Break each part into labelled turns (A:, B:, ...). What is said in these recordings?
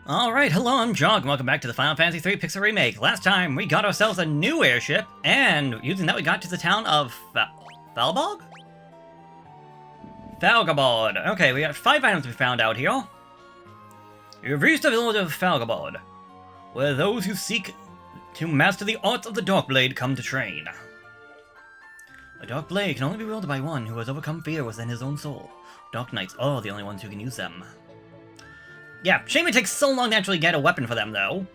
A: Alright, hello, I'm Jog, and welcome back to the Final Fantasy III Pixel Remake. Last time, we got ourselves a new airship, and using that we got to the town of Falbog? Falgabod. Okay, we got 5 items we found out here. You've reached the village of Falgabod, where those who seek to master the arts of the Dark Blade come to train. A Dark Blade can only be wielded by one who has overcome fear within his own soul. Dark Knights are the only ones who can use them. Yeah, shame it takes so long to actually get a weapon for them, though.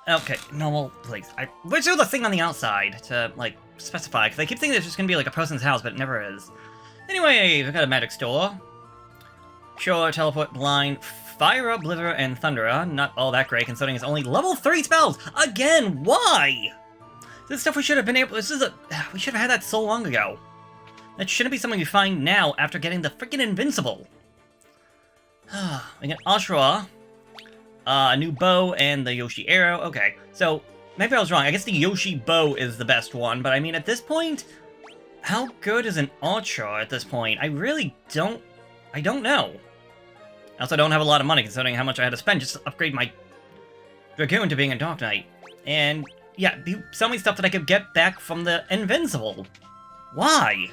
A: Okay, normal place. Which is the thing on the outside to, like, specify, because I keep thinking it's just gonna be like a person's house, but it never is. Anyway, we've got a magic store. Sure, teleport, blind, fire, blizzard, and thunderer. Not all that great, considering it's only level 3 spells! Again, why? This stuff we should have been able- we should have had that so long ago. That shouldn't be something we find now after getting the freaking Invincible. We got Ashura, a new bow, and the Yoshi arrow. Okay, so maybe I was wrong. I guess the Yoshi bow is the best one, but I mean, at this point, how good is an archer at this point? I really don't... I don't know. I also don't have a lot of money, considering how much I had to spend just to upgrade my Dragoon to being a Dark Knight. And, yeah, sell me stuff that I could get back from the Invincible. Why?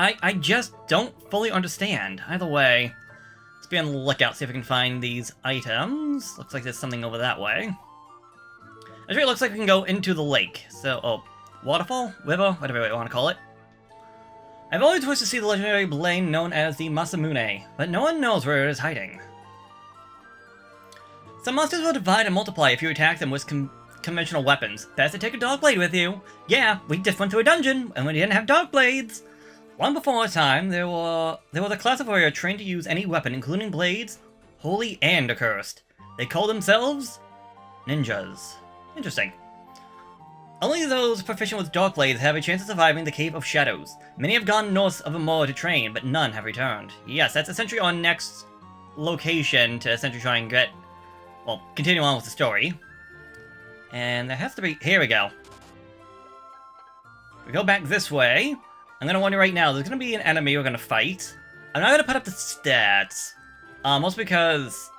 A: I just don't fully understand. Either way, let's be on the lookout, see if we can find these items. Looks like there's something over that way. Actually, it looks like we can go into the lake. So, oh, waterfall? River? Whatever you want to call it. I've always wished to see the legendary blade known as the Masamune, but no one knows where it is hiding. Some monsters will divide and multiply if you attack them with conventional weapons. Best to take a dark blade with you. Yeah, we just went to a dungeon, and we didn't have dark blades. Long before our time, there were the class of warrior trained to use any weapon, including blades, holy and accursed. They call themselves ninjas. Interesting. Only those proficient with dark blades have a chance of surviving the Cave of Shadows. Many have gone north of Amor to train, but none have returned. Yes, that's essentially our next location to essentially try and get, well, continue on with the story. And there has to be, here we go. We go back this way. I'm gonna warn you right now, there's gonna be an enemy we're gonna fight. I'm not gonna put up the stats, mostly because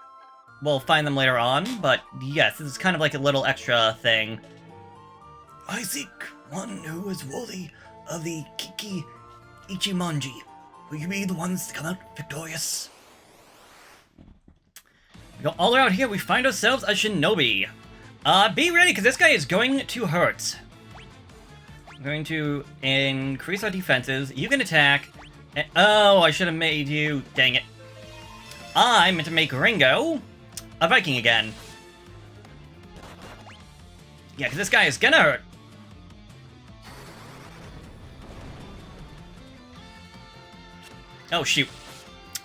A: we'll find them later on, but yes, this is kind of like a little extra thing. I seek one who is worthy of the Kiki Ichimonji. Will you be the ones to come out victorious? We go all around here, we find ourselves a shinobi. Be ready, because this guy is going to hurt. I'm going to increase our defenses. You can attack. And, oh, I should have made you. Dang it. I meant to make Ringo a Viking again. Yeah, because this guy is gonna hurt. Oh, shoot.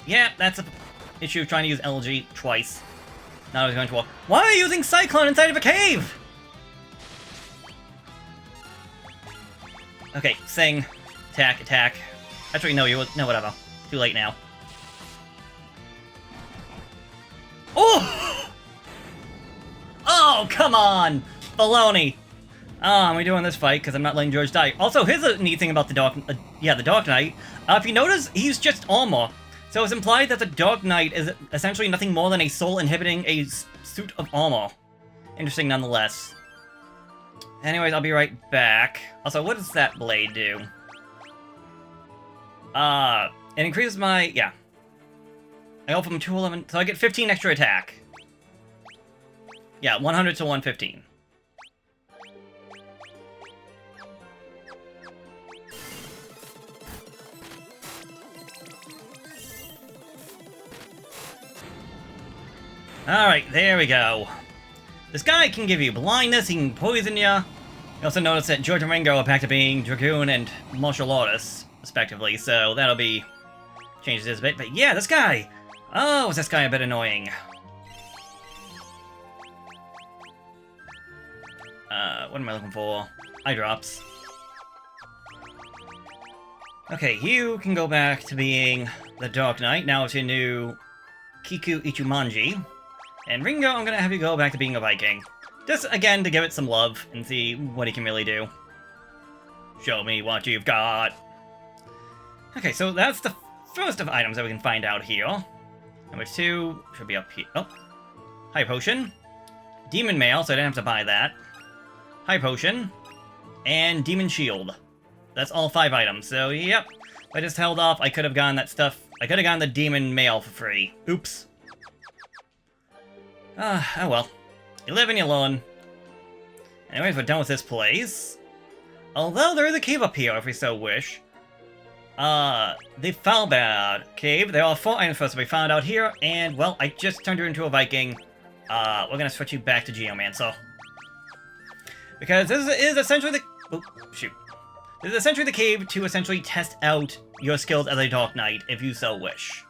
A: Yeah, that's an issue of trying to use LG twice. Now I was going to walk. Why are you using Cyclone inside of a cave? Okay, sing, attack, attack. Actually, no, no, whatever. Too late now. Oh! Oh, come on! Baloney! I'm redoing this fight because I'm not letting George die. Also, here's a neat thing about the Dark Knight. If you notice, he's just armor. So it's implied that the Dark Knight is essentially nothing more than a soul inhibiting a suit of armor. Interesting nonetheless. Anyways, I'll be right back. Also, what does that blade do? It increases my... yeah. I go from 211... so I get 15 extra attack. Yeah, 100 to 115. Alright, there we go. This guy can give you blindness, he can poison you. You also notice that George and Ringo are back to being Dragoon and Martial Artists, respectively, so that'll be... changes this a bit. But yeah, this guy! Oh, is this guy a bit annoying? What am I looking for? Eye drops. Okay, you can go back to being the Dark Knight. Now it's your new Kiku Ichimonji. And Ringo, I'm gonna have you go back to being a Viking. Just, again, to give it some love and see what he can really do. Show me what you've got. Okay, so that's the first of items that we can find out here. Number 2 should be up here. Oh. High Potion. Demon Mail, so I didn't have to buy that. High Potion. And Demon Shield. That's all 5 items, so yep. If I just held off, I could have gotten that stuff. I could have gotten the Demon Mail for free. Oops. Oh well. You live and you learn. Anyways, we're done with this place. Although there is a cave up here, if we so wish. The Foulbad Cave. There are 4 items for us to be found out here, and, well, I just turned you into a Viking. We're gonna switch you back to Geomancer. Because this is essentially the... Oh, shoot. This is essentially the cave to essentially test out your skills as a Dark Knight, if you so wish.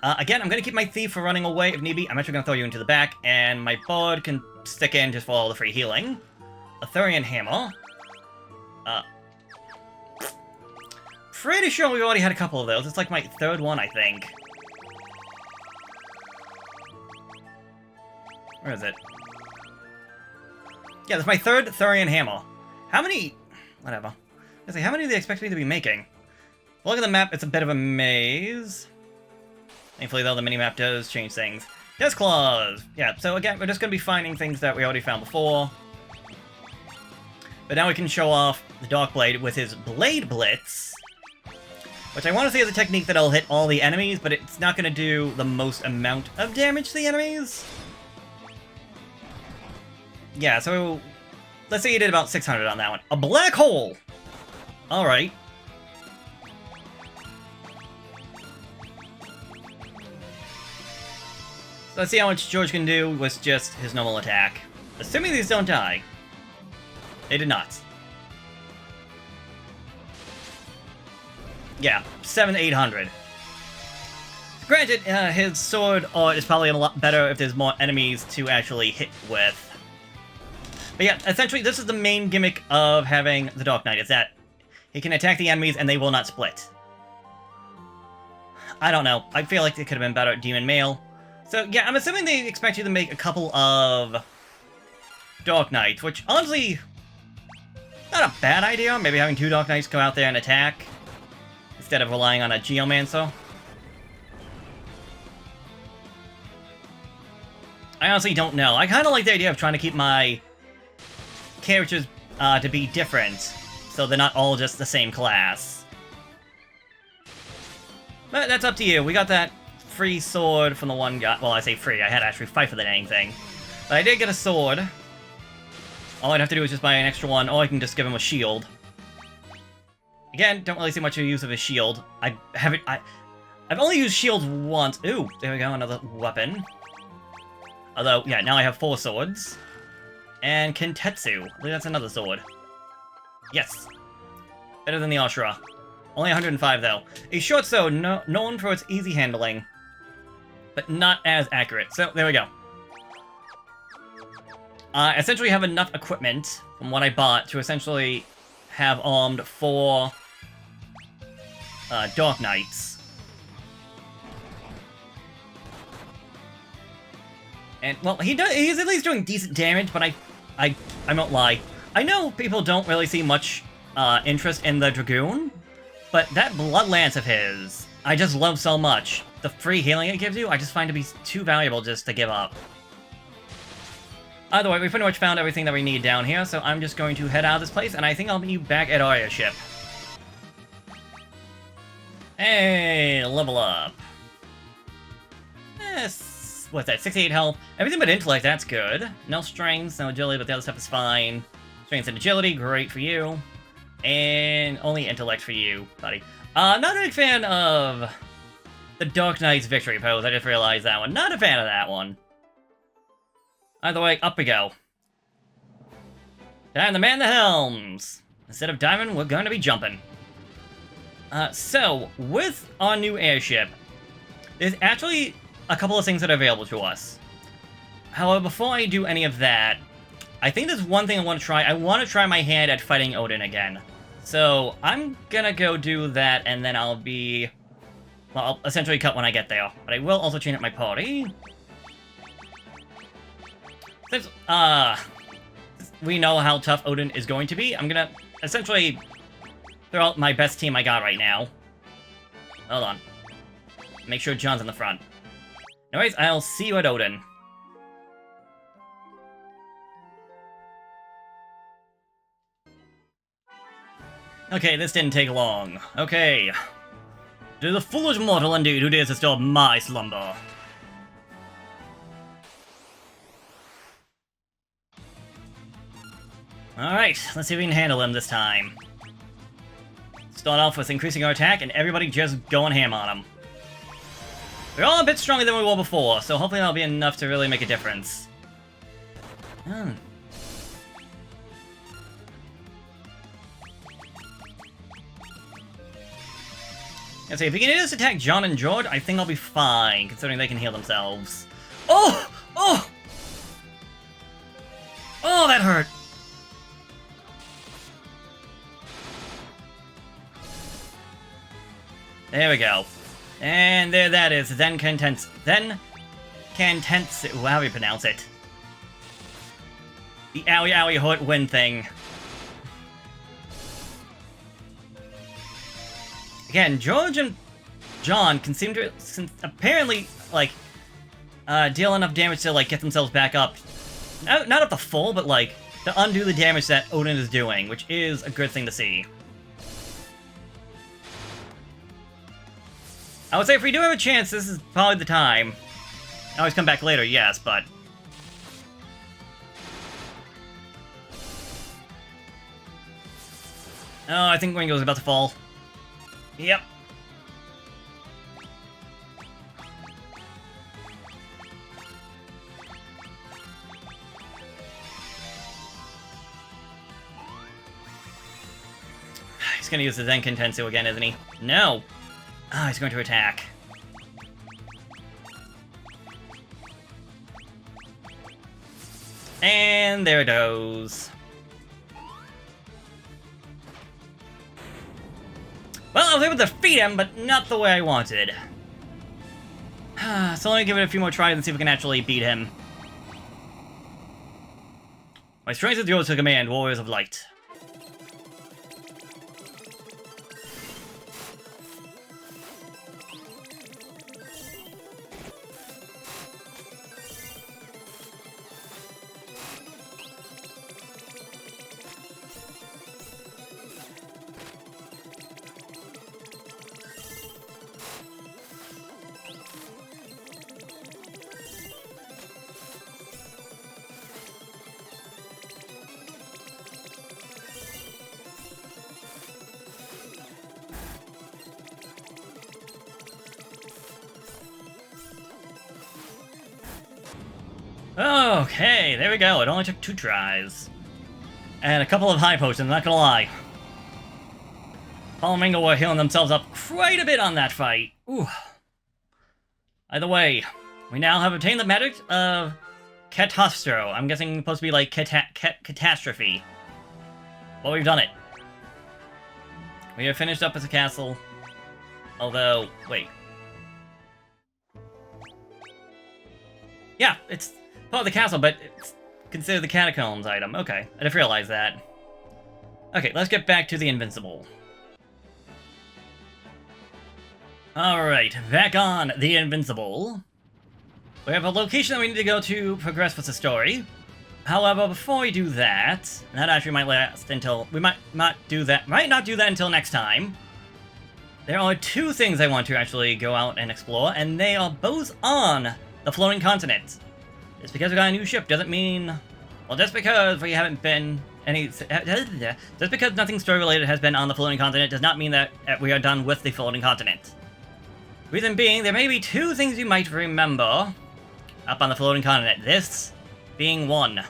A: Again, I'm gonna keep my Thief for running away if need be. I'm actually gonna throw you into the back, and my Bard can stick in just for all the free healing. Arthurian Hammer. Pretty sure we already had a couple of those. It's like my 3rd one, I think. Where is it? Yeah, that's my 3rd Arthurian Hammer. How many... Whatever. Let's see, how many do they expect me to be making? Look at the map, it's a bit of a maze. Thankfully, though, the mini-map does change things. Death Claws! Yeah, so again, we're just going to be finding things that we already found before. But now we can show off the Darkblade with his Blade Blitz. Which I want to say is a technique that'll hit all the enemies, but it's not going to do the most amount of damage to the enemies. Yeah, so... Let's say you did about 600 on that one. A Black Hole! Alright. So let's see how much George can do with just his normal attack. Assuming these don't die. They did not. Yeah, 700-800. Granted, his sword is probably a lot better if there's more enemies to actually hit with. But yeah, essentially, this is the main gimmick of having the Dark Knight, is that he can attack the enemies and they will not split. I don't know. I feel like it could have been better at Demon Mail. So yeah, I'm assuming they expect you to make a couple of Dark Knights, which honestly, not a bad idea. Maybe having 2 Dark Knights go out there and attack, instead of relying on a Geomancer. I honestly don't know. I kind of like the idea of trying to keep my characters to be different, so they're not all just the same class. But that's up to you. We got that free sword from the one guy. Well, I say free. I had to actually fight for the dang thing. But I did get a sword. All I'd have to do is just buy an extra one, or I can just give him a shield. Again, don't really see much of use of his shield. I've only used shields once. Ooh, there we go, another weapon. Although, yeah, now I have 4 swords. And Kentetsu. I believe that's another sword. Yes. Better than the Ashura. Only 105, though. A short sword known for its easy handling, but not as accurate. So, there we go. I essentially have enough equipment from what I bought to essentially have armed 4 Dark Knights. And, well, he's at least doing decent damage, but I won't lie. I know people don't really see much interest in the Dragoon, but that Blood Lance of his, I just love so much. The free healing it gives you, I just find to be too valuable just to give up. Either way, we pretty much found everything that we need down here, so I'm just going to head out of this place, and I think I'll meet you back at our airship. Hey, level up. Yes, what's that, 68 health? Everything but intellect, that's good. No strength, no agility, but the other stuff is fine. Strength and agility, great for you. And only intellect for you, buddy. Not a big fan of the Dark Knight's victory pose, I just realized that one. Not a fan of that one. Either way, up we go. Time to man the helms! Instead of diving, we're going to be jumping. So, with our new airship, there's actually a couple of things that are available to us. However, before I do any of that, I think there's one thing I want to try. I want to try my hand at fighting Odin again. So, I'm gonna go do that, and then I'll be... well, I'll essentially cut when I get there. But I will also change up my party. Since, we know how tough Odin is going to be, I'm gonna essentially throw out my best team I got right now. Hold on. Make sure John's in the front. Anyways, I'll see you at Odin. Okay, this didn't take long. Okay. To the foolish mortal indeed who dares disturb my slumber. Alright, let's see if we can handle him this time. Start off with increasing our attack and everybody just going ham on him. We're all a bit stronger than we were before, so hopefully that'll be enough to really make a difference. Let's see, if we can just attack John and George, I think I'll be fine, considering they can heal themselves. Oh! Oh! Oh, that hurt! There we go. And there that is, then Cantense, however you pronounce it. The owie owie hurt win thing. Again, George and John can seem to apparently, like, deal enough damage to, like, get themselves back up. Not up to full, but, like, to undo the damage that Odin is doing, which is a good thing to see. I would say if we do have a chance, this is probably the time. I always come back later, yes, but... Oh, I think Ringo's about to fall. Yep. He's gonna use the Zenkintensu again, isn't he? No! Ah, he's going to attack. And there it goes. Well, I was able to defeat him, but not the way I wanted. So let me give it a few more tries and see if we can actually beat him. My strength is yours to command, Warriors of Light. Okay, there we go. It only took 2 tries. And a couple of high potions, not gonna lie. Paul and Ringo were healing themselves up quite a bit on that fight. Ooh. Either way, we now have obtained the magic of Catastro. I'm guessing it's supposed to be like catastrophe. Well, we've done it. We have finished up as a castle. Although, wait. Yeah, it's part of the castle, but it's considered the catacombs item. Okay, I didn't realize that. Okay, let's get back to the Invincible. Alright, back on the Invincible. We have a location that we need to go to progress with the story. However, before we do that, that actually might last until... We might not do that until next time. There are 2 things I want to actually go out and explore, and they are both on the floating continent. Just because we got a new ship doesn't mean... Well, just because we haven't been any... Just because nothing story-related has been on the floating continent does not mean that we are done with the floating continent. Reason being, there may be 2 things you might remember up on the floating continent. This being one.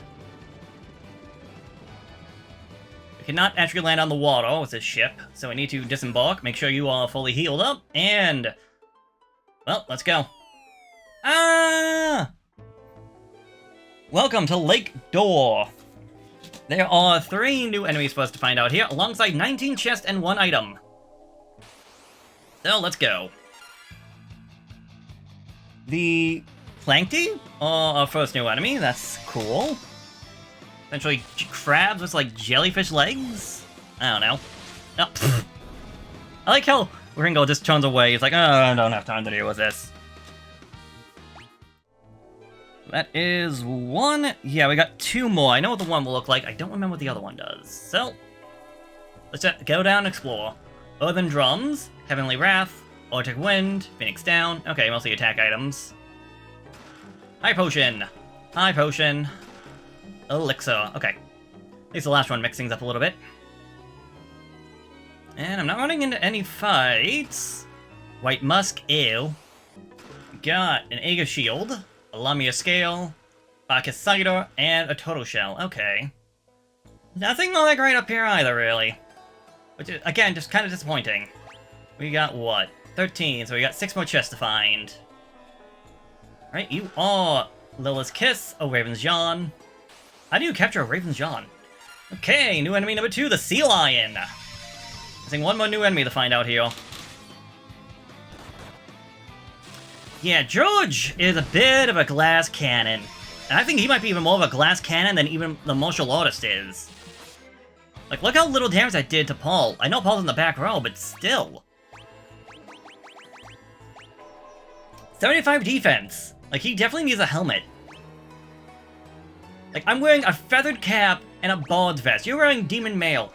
A: We cannot actually land on the water with this ship, so we need to disembark, make sure you are fully healed up, and... Well, let's go. Ah! Welcome to Lake Door. There are 3 new enemies for us to find out here, alongside 19 chests and 1 item. So, let's go. The Plankty are our first new enemy. That's cool. Essentially, crabs with, like, jellyfish legs? I don't know. Oh, I like how Ringo just turns away. He's like, oh, I don't have time to deal with this. That is one. Yeah, we got two more. I know what the one will look like. I don't remember what the other one does. So, let's go down and explore. Earthen Drums, Heavenly Wrath, Arctic Wind, Phoenix Down. Okay, mostly attack items. High Potion. High Potion. Elixir. Okay. At least the last one mixed things up a little bit. And I'm not running into any fights. White Musk, ew. Got an Aegis Shield, a Lamia Scale, Bacchus Cider, and a Turtle Shell. Okay. Nothing all that great up here either, really. Which is, again, just kind of disappointing. We got, what? 13, so we got 6 more chests to find. Alright, you are Lilith's Kiss, a Raven's Yawn. How do you capture a Raven's Yawn? Okay, new enemy number 2, the Sea Lion. Missing one more new enemy to find out here. Yeah, George is a bit of a glass cannon. And I think he might be even more of a glass cannon than even the martial artist is. Like, look how little damage that did to Paul. I know Paul's in the back row, but still. 75 defense. Like, he definitely needs a helmet. Like, I'm wearing a feathered cap and a bald vest. You're wearing demon mail.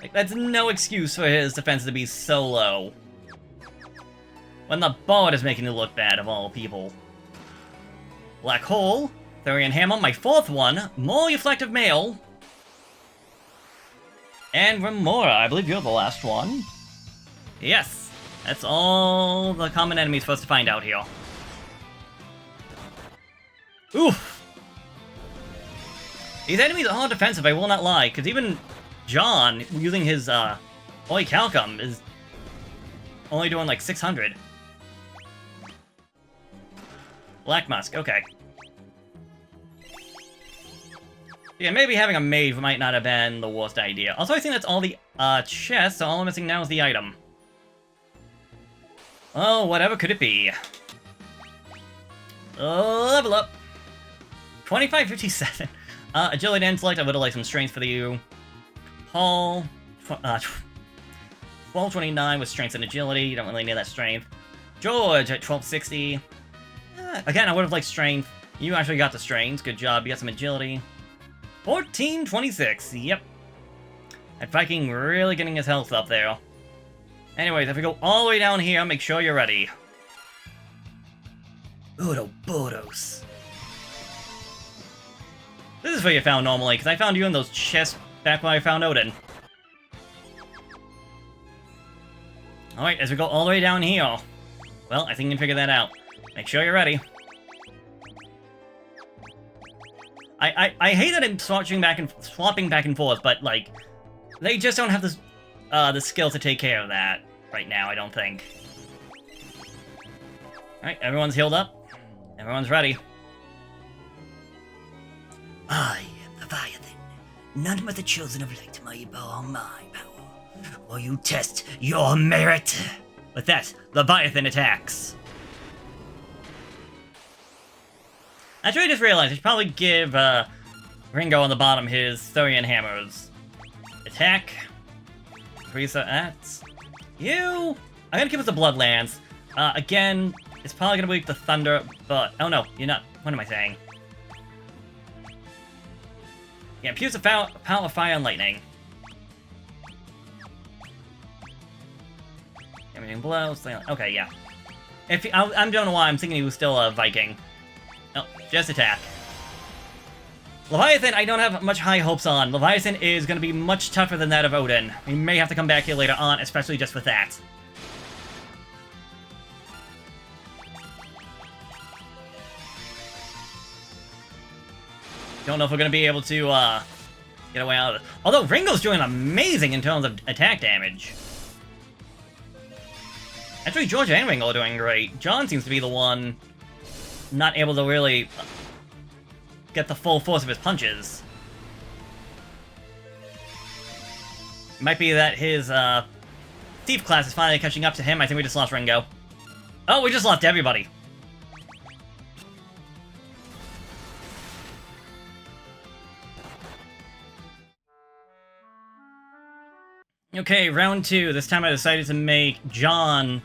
A: Like, that's no excuse for his defense to be so low. When the bard is making it look bad, of all people. Black Hole, Thurian Hammer, my 4th one, more Reflective Mail. And Remora, I believe you're the last one. Yes, that's all the common enemies for us to find out here. Oof! These enemies are defensive, I will not lie, because even John, using his, Orichalcum, is only doing like 600. Black Musk, okay. Yeah, maybe having a mage might not have been the worst idea. Also, I think that's all the, chests, so all I'm missing now is the item. Oh, whatever could it be? Level up! 2557. Agility and intellect, I would have liked some strength for you. Paul, 1229 with strength and agility, you don't really need that strength. George at 1260. Again, I would have liked strength. You actually got the strength, good job, you got some agility. 1426, yep. And Viking really getting his health up there. Anyways, if we go all the way down here, make sure you're ready. Ouroboros. This is where you found normally, because I found you in those chests back when I found Odin. Alright, as we go all the way down here. Well, I think you can figure that out. Make sure you're ready. I hate that I'm swapping back and forth, but, like, they just don't have this, the skill to take care of that right now, I don't think. Alright, everyone's healed up. Everyone's ready. I am Leviathan. None but the children of light may bow my power, or you test your merit. With that, Leviathan attacks. Actually, I just realized I should probably give Ringo on the bottom his Thurian Hammers. Attack. Increase that. You! I'm gonna keep it the Bloodlands. Again, it's probably gonna be the Thunder, but... Oh no, you're not. What am I saying? Yeah, Pierce the power of Fire and Lightning. Everything blows. Okay, yeah. If I don't know why I'm thinking he was still a Viking. No, just attack. Leviathan, I don't have much high hopes on. Leviathan is going to be much tougher than that of Odin. We may have to come back here later on, especially just with that. Don't know if we're going to be able to get away out of it. Although Ringo's doing amazing in terms of attack damage. Actually, George and Ringo are doing great. John seems to be the one not able to really get the full force of his punches. Might be that his thief class is finally catching up to him. I think we just lost Ringo. Oh, we just lost everybody. Okay, round 2. This time I decided to make John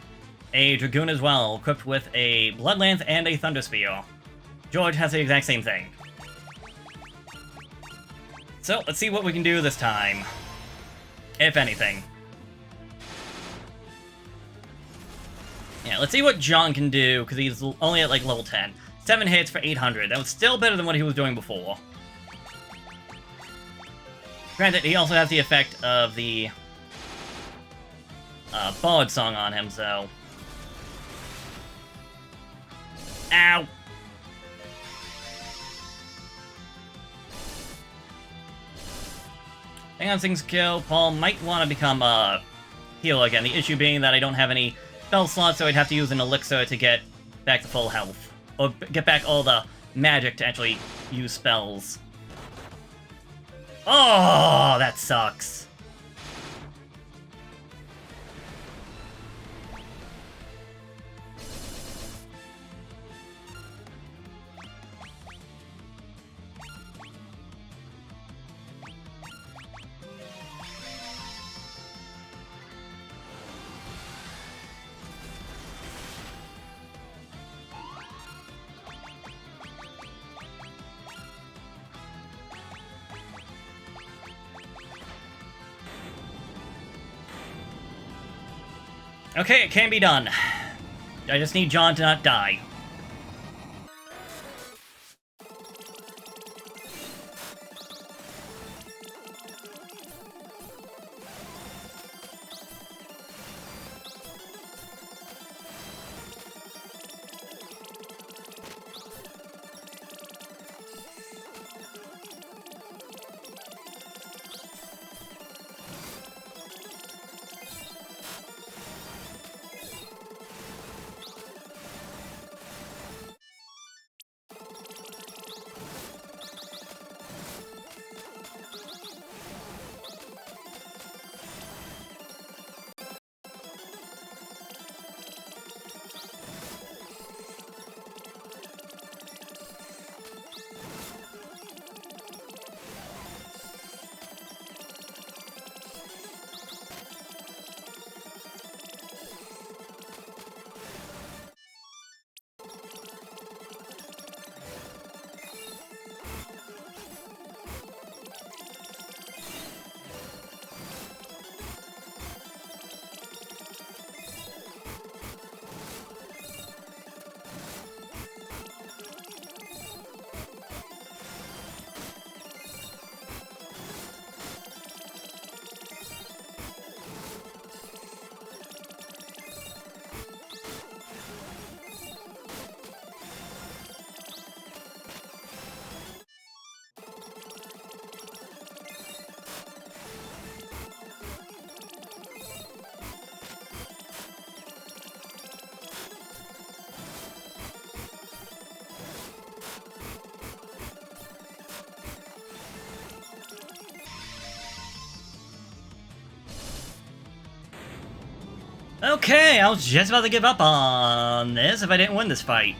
A: a Dragoon as well, equipped with a Bloodlance and a Thunder Spear. George has the exact same thing. So, let's see what we can do this time. If anything. Yeah, let's see what John can do, because he's only at, like, level 10. 7 hits for 800. That was still better than what he was doing before. Granted, he also has the effect of the Bard song on him, so... Ow! Hang on, things kill. Paul might want to become a healer again. The issue being that I don't have any spell slots, so I'd have to use an elixir to get back to full health. Or get back all the magic to actually use spells. Oh, that sucks. Okay, it can be done. I just need John to not die. Okay, I was just about to give up on this if I didn't win this fight.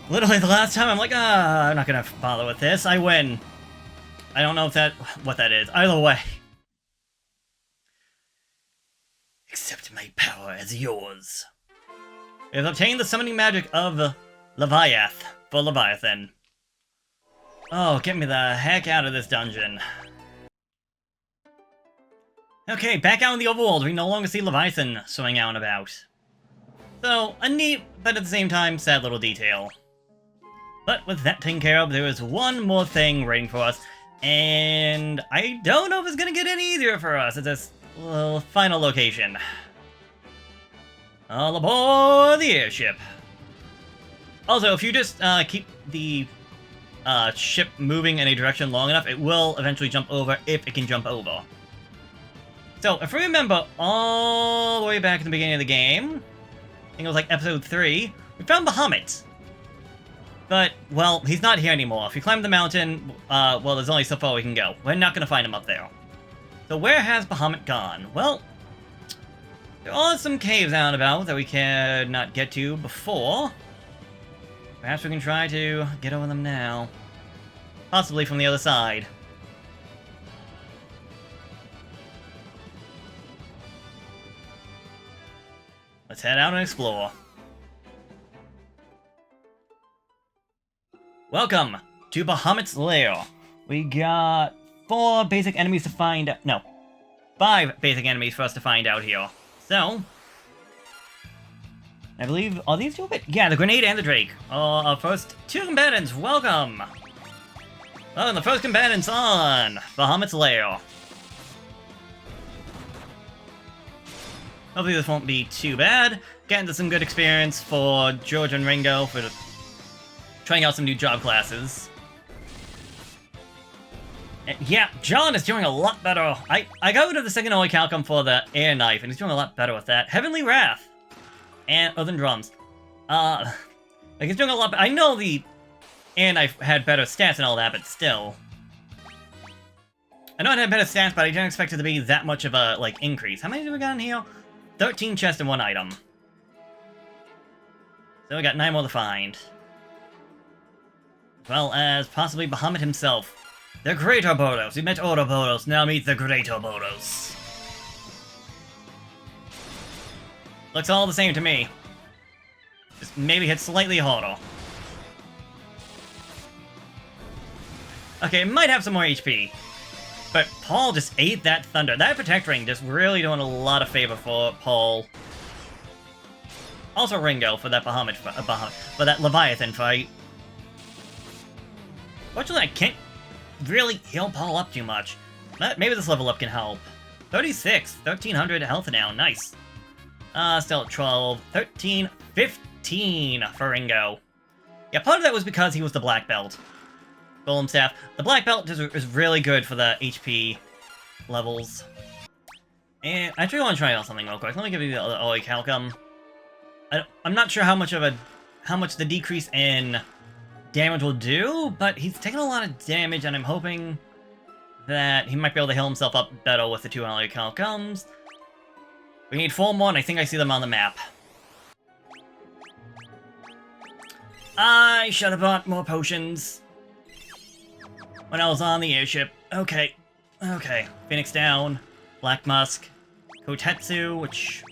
A: Literally the last time I'm like, I'm not gonna bother with this. I win. I don't know if what that is. Either way. Accept my power as yours. We have obtained the summoning magic of Leviath for Leviathan. Oh, get me the heck out of this dungeon. Okay, back out in the overworld, we no longer see Leviathan swimming out and about. So, a neat, but at the same time, sad little detail. But with that taken care of, there is one more thing waiting for us, and I don't know if it's gonna get any easier for us at this final location. All aboard the airship! Also, if you just keep the ship moving in a direction long enough, it will eventually jump over if it can jump over. So, if we remember all the way back in the beginning of the game, I think it was like episode 3, we found Bahamut. But, well, he's not here anymore. If you climb the mountain, well, there's only so far we can go. We're not going to find him up there. So where has Bahamut gone? Well, there are some caves out and about that we could not get to before. Perhaps we can try to get over them now. Possibly from the other side. Let's head out and explore. Welcome to Bahamut's Lair. We got 4 basic enemies to find out. No, 5 basic enemies for us to find out here. So, I believe, are these 2 a bit? Yeah, the Grenade and the Drake. Our first 2 combatants, welcome! Oh, and the first combatants on Bahamut's Lair. Hopefully this won't be too bad. Getting to some good experience for George and Ringo for trying out some new job classes. And yeah, John is doing a lot better. I got rid of the second Oicalcum for the air knife, and he's doing a lot better with that. Heavenly Wrath. And Earthen Drums. Like he's doing a lot better. I know the air knife had better stats and all that, but still. I know it had better stats, but I didn't expect it to be that much of a, like, increase. How many do we got in here? 13 chests and 1 item. So we got 9 more to find. As well as possibly Bahamut himself. The Great Orboros. We met Ouroboros, now meet the Great Orboros. Looks all the same to me. Just maybe hit slightly harder. Okay, it might have some more HP. But Paul just ate that thunder. That Protect Ring just really doing a lot of favor for Paul. Also Ringo for that Bahamut for that Leviathan fight. Fortunately, I can't really heal Paul up too much. But maybe this level up can help. 36, 1300 health now, nice. Still at 12, 13, 15 for Ringo. Yeah, part of that was because he was the black belt. Golem Staff. The black belt is really good for the HP levels. And I actually want to try out something real quick. Let me give you the Oicalcum. I'm not sure how much the decrease in damage will do, but he's taking a lot of damage, and I'm hoping that he might be able to heal himself up better with the 2 Oicalcums. We need 4 more, and I think I see them on the map. I should have bought more potions when I was on the airship. Okay. Okay. Phoenix down. Black Musk. Kotetsu, which...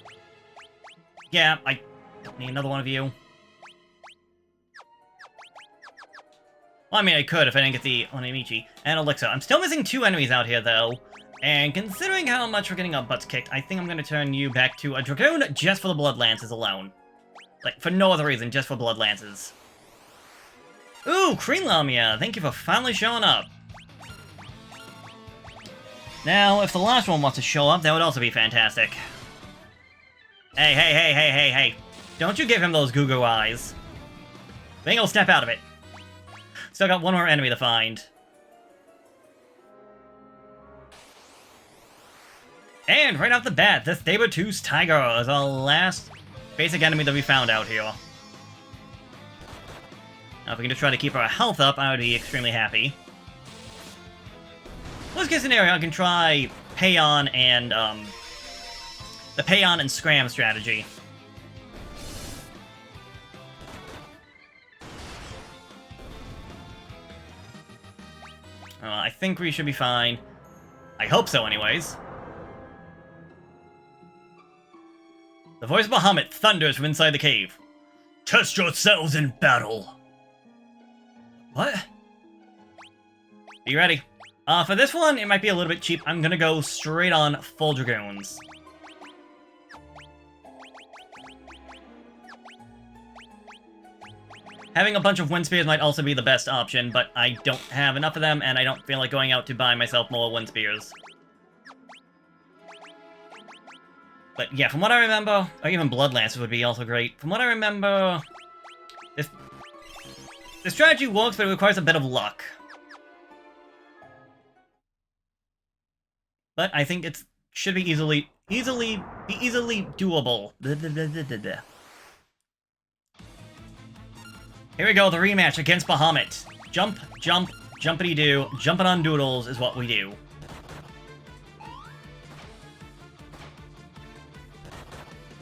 A: yeah, I don't need another one of you. Well, I mean, I could if I didn't get the Onimichi. And Elixir. I'm still missing 2 enemies out here, though. And considering how much we're getting our butts kicked, I think I'm going to turn you back to a Dragoon just for the Blood Lances alone. Like, for no other reason, just for Blood Lances. Ooh, Kreen Lamia, thank you for finally showing up. Now, if the last one wants to show up, that would also be fantastic. Hey, hey, hey, hey, hey, hey. Don't you give him those goo-goo eyes. Then he'll step out of it. Still got 1 more enemy to find. And right off the bat, the Saber-Tooth Tiger is our last basic enemy that we found out here. Now, if we can just try to keep our health up, I would be extremely happy. Worst case scenario, I can try Payon and, the Payon and Scram strategy. I think we should be fine. I hope so, anyways. The voice of Bahamut thunders from inside the cave. Test yourselves in battle. What? Be ready. For this one, it might be a little bit cheap. I'm gonna go straight on full Dragoons. Having a bunch of Wind Spears might also be the best option, but I don't have enough of them, and I don't feel like going out to buy myself more Wind Spears. But yeah, from what I remember, or even Blood Lances would be also great. From what I remember, the strategy works, but it requires a bit of luck. But I think it should be easily doable. Here we go, the rematch against Bahamut. Jump, jump, jumpity-doo. Jumping on doodles is what we do.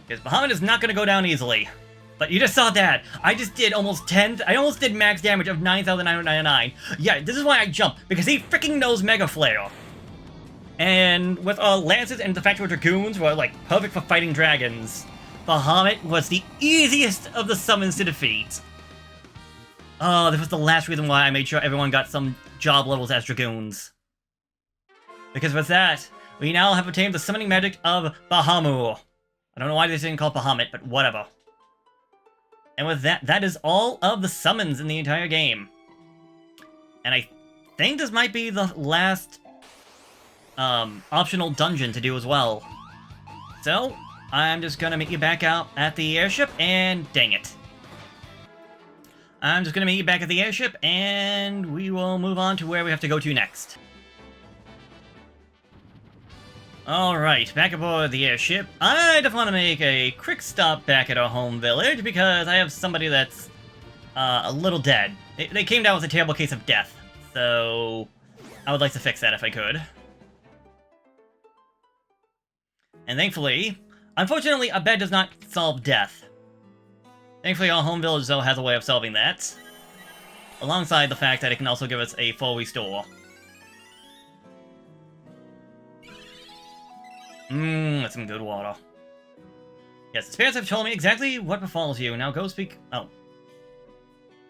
A: Because Bahamut is not going to go down easily. But you just saw that. I just did almost 10... I almost did max damage of 9,999. Yeah, this is why I jump. Because he freaking knows Mega Flare. And with Lances and the fact that Dragoons were, like, perfect for fighting dragons, Bahamut was the easiest of the summons to defeat. Oh, this was the last reason why I made sure everyone got some job levels as Dragoons. Because with that, we now have obtained the summoning magic of Bahamut. I don't know why they didn't call it Bahamut, but whatever. And with that, that is all of the summons in the entire game. And I think this might be the last optional dungeon to do as well. So, I'm just gonna meet you back out at the airship, and dang it. I'm just gonna meet you back at the airship, and we will move on to where we have to go to next. Alright, back aboard the airship. I just want to make a quick stop back at our home village, because I have somebody that's a little dead. They came down with a terrible case of death, so I would like to fix that if I could. And thankfully, unfortunately, a bed does not solve death. Thankfully, our home village, though, has a way of solving that. Alongside the fact that it can also give us a full restore. That's some good water. Yes, the spirits have told me exactly what befalls you. Now go speak... Oh.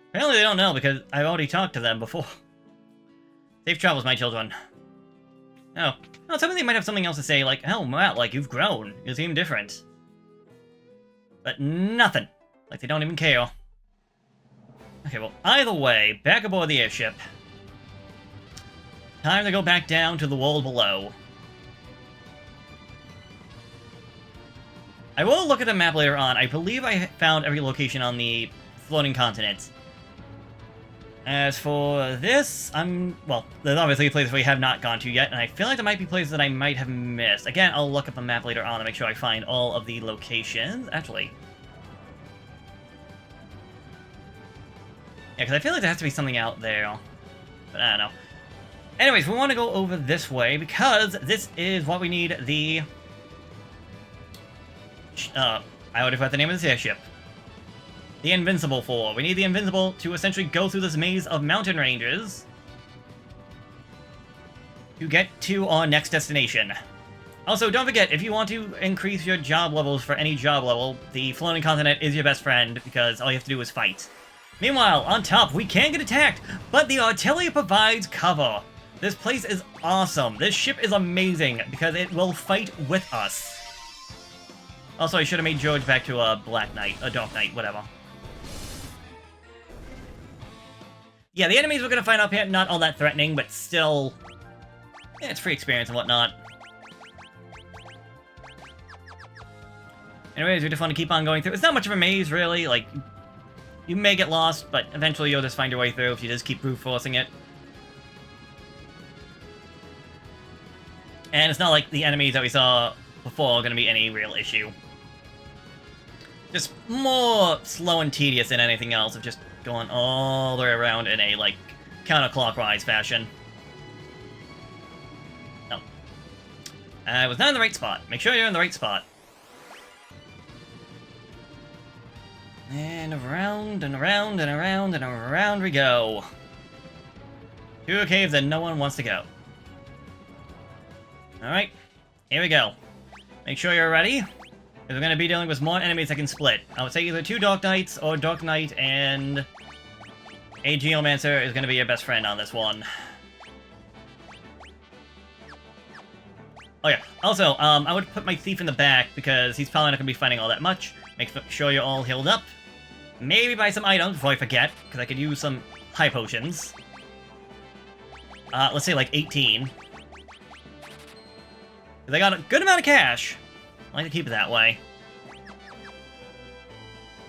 A: Apparently they don't know, because I've already talked to them before. Safe travels, my children. Oh. No, something they might have something else to say, like, oh, Matt, like, you've grown. You seem different. But nothing. Like, they don't even care. Okay, well, either way, back aboard the airship. Time to go back down to the world below. I will look at the map later on. I believe I found every location on the floating continent. As for this, well, there's obviously places we have not gone to yet, and I feel like there might be places that I might have missed. Again, I'll look at the map later on to make sure I find all of the locations. Actually. Yeah, because I feel like there has to be something out there. But I don't know. Anyways, we want to go over this way, because this is what we need the... I already forgot the name of this airship. The Invincible for. We need the Invincible to essentially go through this maze of mountain ranges to get to our next destination. Also, don't forget, if you want to increase your job levels for any job level, the floating continent is your best friend, because all you have to do is fight. Meanwhile, on top, we can get attacked, but the artillery provides cover. This place is awesome. This ship is amazing, because it will fight with us. Also, I should have made George back to a Black Knight, a Dark Knight, whatever. Yeah, the enemies we're gonna find up here, not all that threatening, but still... yeah, it's free experience and whatnot. Anyways, we just want to keep on going through. It's not much of a maze, really. Like, you may get lost, but eventually you'll just find your way through if you just keep brute forcing it. And it's not like the enemies that we saw before are gonna be any real issue. Just more slow and tedious than anything else of just going all the way around in a, like, counterclockwise fashion. No. I was not in the right spot. Make sure you're in the right spot. And around and around and around and around we go. To a cave that no one wants to go. Alright, here we go. Make sure you're ready, because we're going to be dealing with more enemies that can split. I would say either 2 Dark Knights, or Dark Knight and a Geomancer is going to be your best friend on this one. Oh yeah, also, I would put my Thief in the back, because he's probably not going to be fighting all that much. Make sure you're all healed up. Maybe buy some items before I forget, because I could use some high potions. Let's say like 18. Because I got a good amount of cash. I like to keep it that way.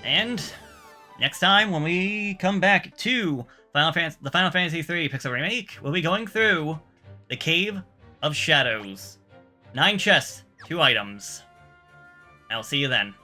A: And next time, when we come back to the Final Fantasy III Pixel Remake, we'll be going through the Cave of Shadows. 9 chests, 2 items. I'll see you then.